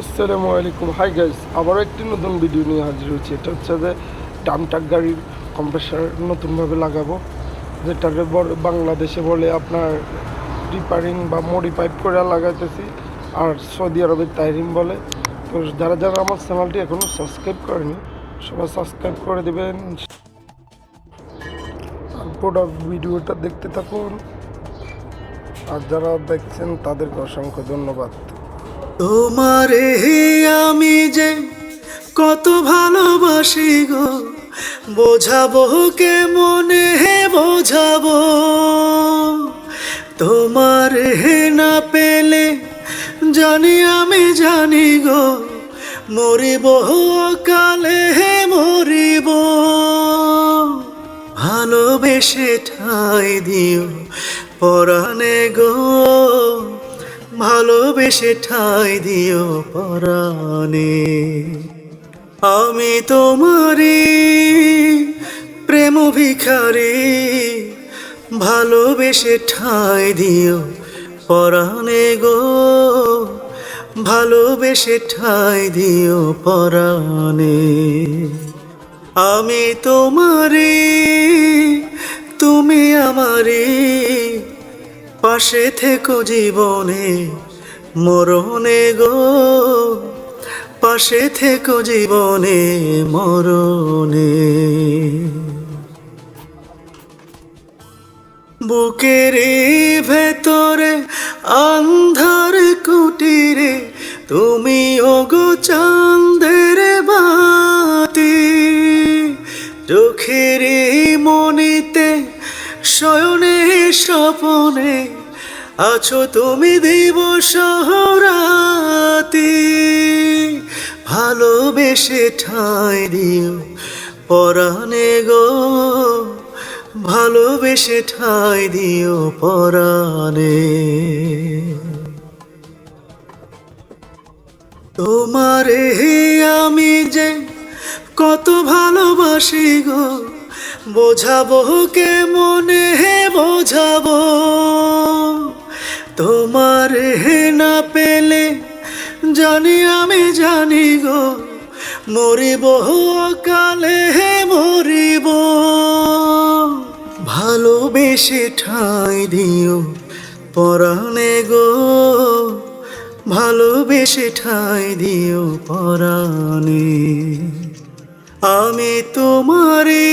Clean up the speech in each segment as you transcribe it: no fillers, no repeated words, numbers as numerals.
আসসালামু আলাইকুম। Hi guys, আবারও একটি নতুন ভিডিও নিয়ে হাজির হয়েছি। এটা হচ্ছে যে ডাম ট্রাক গাড়ির কম্প্রেসার নতুনভাবে লাগাবো, যেটাকে বাংলাদেশে বলে আপনার রিপারিং বা মডিফাই করে লাগাইতেছি, আর সৌদি আরবের তাইরিম বলে। তো যারা যারা আমার চ্যানেলটি এখনও সাবস্ক্রাইব করেনি সবাই সাবস্ক্রাইব করে দেবেন, আর পুরো ভিডিওটা দেখতে থাকুন। আর যারা দেখছেন তাদেরকে অসংখ্য ধন্যবাদ। তোমারে আমি যে কত ভালোবাসি গো, বোঝাবো কে মনে বোঝাবো। তোমার না পেলে জানি গো, মরিব কালে মরিব। ভালোবেসে ঠাই দিও পরাণে গো, ভালোবেসে ঠাই দিও পরাণে। আমি তোমারি প্রেম ভিখারি, ভালোবেসে ঠাই দিও পরাণে গো, ভালোবেসে ঠাই দিও পরাণে। আমি তোমারি তুমি আমারি, পাশে থেকো জীবনে মরণে গো, পাশে থেকো জীবনে মরণে। বুকের ভেতরে আন্ধার কুটিরে তুমি ওগো চাঁদের বাতি, চোখের মনিতে শয়নে স্বপনে আছো তুমি দিবস রাতি। ভালোবেসে ঠাই দিও পরাণে গো, ভালোবেসে ঠাই দিও পরাণে। তোমারে আমি যে কত ভালোবাসি গো, বোঝাবো কে মনে বোঝাবো। তোমার না পেলে জানি গো, মরিব কালে মরিব। ভালোবেসে ঠাই দিও পরাণে গো, ভালোবেসে ঠাই দিও পরাণে। আমি তোমারি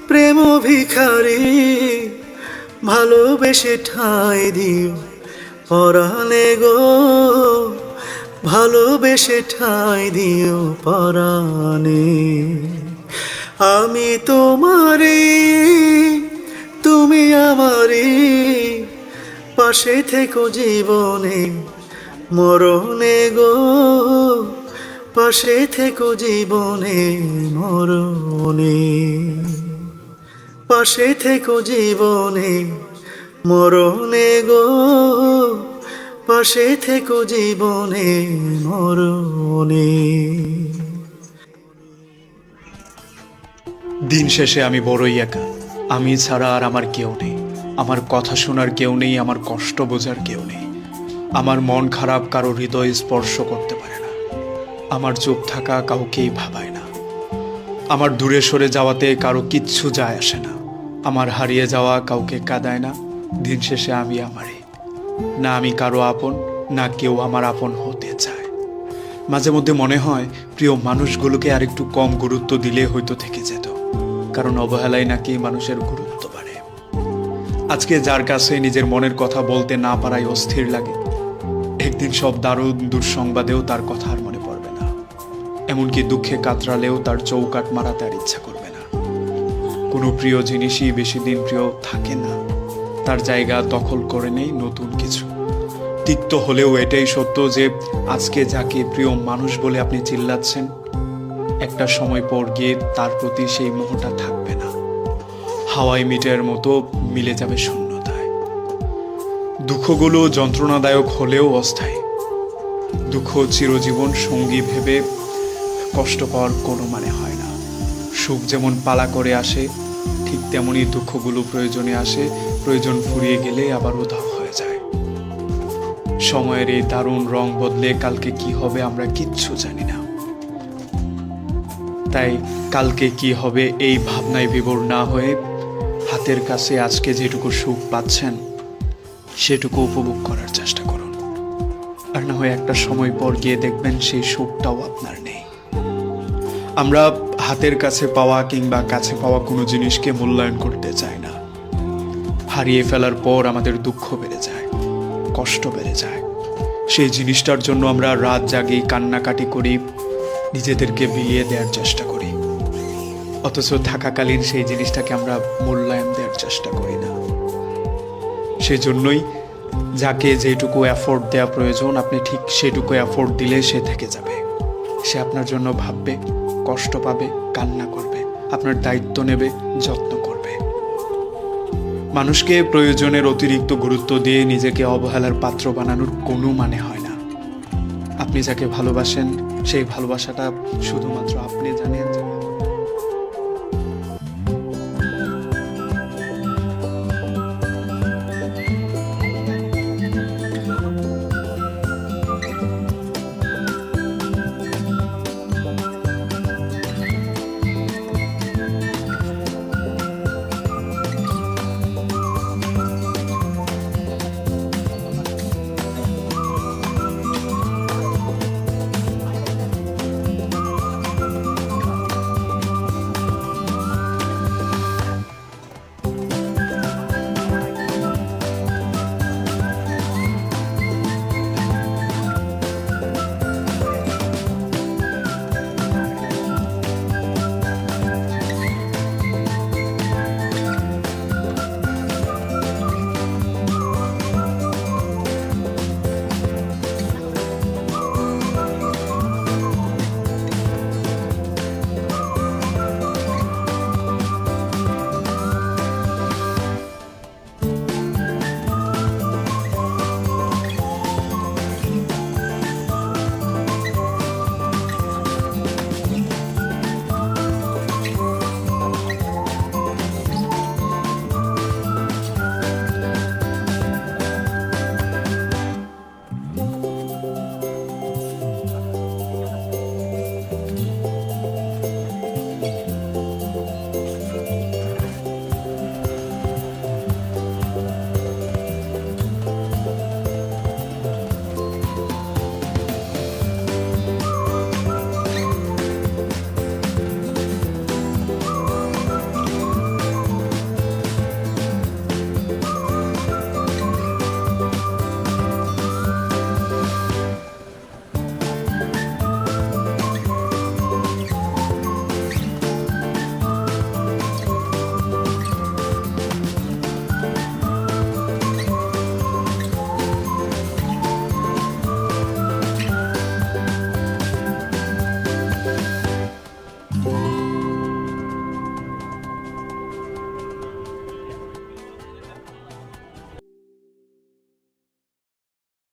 প্রেম ভিখারি, ভালোবেসে ঠাই দিও পরাণে গো, ভালোবেসে ঠাই দিও পরাণে। আমি তোমারি তুমি আমারি, পাশে থেকো জীবনে মরণে গো, পাশে থেকো জীবনে মরণে, পাশে থেকো জীবনে মরণে গো, পাশে থেকো জীবনে মরণে। দিন শেষে আমি বড়ই একা, আমি ছাড়া আর আমার কেউ নেই। আমার কথা শোনার কেউ নেই, আমার কষ্ট বোঝার কেউ নেই। আমার মন খারাপ কারো হৃদয় স্পর্শ করতে পারে না। আমার চুপ থাকা কাউকেই ভাবায় না। আমার দূরে সরে যাওয়াতে কারো কিচ্ছু যায় আসে না। আমার হারিয়ে যাওয়া কাউকে কাঁদায় না। দিন শেষে আমি আমারই, না আমি কারো আপন, না কেউ আমার আপন হতে চায়। মাঝে মধ্যে মনে হয় প্রিয় মানুষগুলোকে আর একটু কম গুরুত্ব দিলে হয়তো থেকে যেত, কারণ অবহেলায় নাকি মানুষের গুরুত্ব বাড়ে। আজকে যার কাছে নিজের মনের কথা বলতে না পারায় অস্থির লাগে, একদিন সব দারুণ দুঃসংবাদেও তার কথা আর মনে পড়বে না। এমনকি দুঃখে কাতরালেও তার চৌকাট মারাতে আর ইচ্ছা করবে না। কোনো প্রিয় জিনিসই বেশি দিন প্রিয় থাকে না, তার জায়গা দখল করে নেই নতুন কিছু। তিক্ত হলেও এটাই সত্য যে আজকে যাকে প্রিয় মানুষ বলে আপনি চিল্লাচ্ছেন, একটা সময় পর গিয়ে তার প্রতি সেই মোহটা থাকবে না। হাওয়াই মিটের মতো মিলে যাবে শূন্যতায়। দুঃখগুলো যন্ত্রণাদায়ক হলেও অস্থায়ী। দুঃখ চিরজীবন সঙ্গী ভেবে কষ্ট পাওয়ার কোনো মানে হয় না। সুখ যেমন পালা করে আসে, ঠিক তেমনই দুঃখগুলো প্রয়োজনে আসে, প্রয়োজন ফুরিয়ে গেলে আবার উধাও হয়ে যায়। সময়ের এই দারুণ রং বদলে কালকে কি হবে আমরা কিচ্ছু জানি না। তাই কালকে কি হবে এই ভাবনায় বিভোর না হয়ে হাতের কাছে আজকে যেটুকু সুখ পাচ্ছেন সেটুকু উপভোগ করার চেষ্টা করুন। আর না হয় একটা সময় পর গিয়ে দেখবেন সেই সুখটাও আপনার নেই। আমরা হাতের কাছে পাওয়া কিংবা কাছে পাওয়া কোনো জিনিসকে মূল্যায়ন করতে চাই না। হারিয়ে ফেলার পর আমাদের দুঃখ বেড়ে যায়, কষ্ট বেড়ে যায়। সেই জিনিসটার জন্য আমরা রাত জাগি, কান্নাকাটি করি, নিজেদেরকে বিলিয়ে দেওয়ার চেষ্টা করি, অথচ থাকাকালীন সেই জিনিসটাকে আমরা মূল্যায়ন দেওয়ার চেষ্টা করি না। সেই জন্যই যাকে যেটুকু এফোর্ট দেওয়া প্রয়োজন আপনি ঠিক সেটুকু এফোর্ট দিলে সে থেকে যাবে। সে আপনার জন্য ভাববে, কষ্ট পাবে, কান্না করবে, আপনার দায়িত্ব নেবে, যত্ন করবে। মানুষকে প্রয়োজনের অতিরিক্ত গুরুত্ব দিয়ে নিজেকে অবহেলার পাত্র বানানোর কোনো মানে হয় না। আপনি যাকে ভালোবাসেন সেই ভালোবাসাটা শুধুমাত্র আপনি জানেন।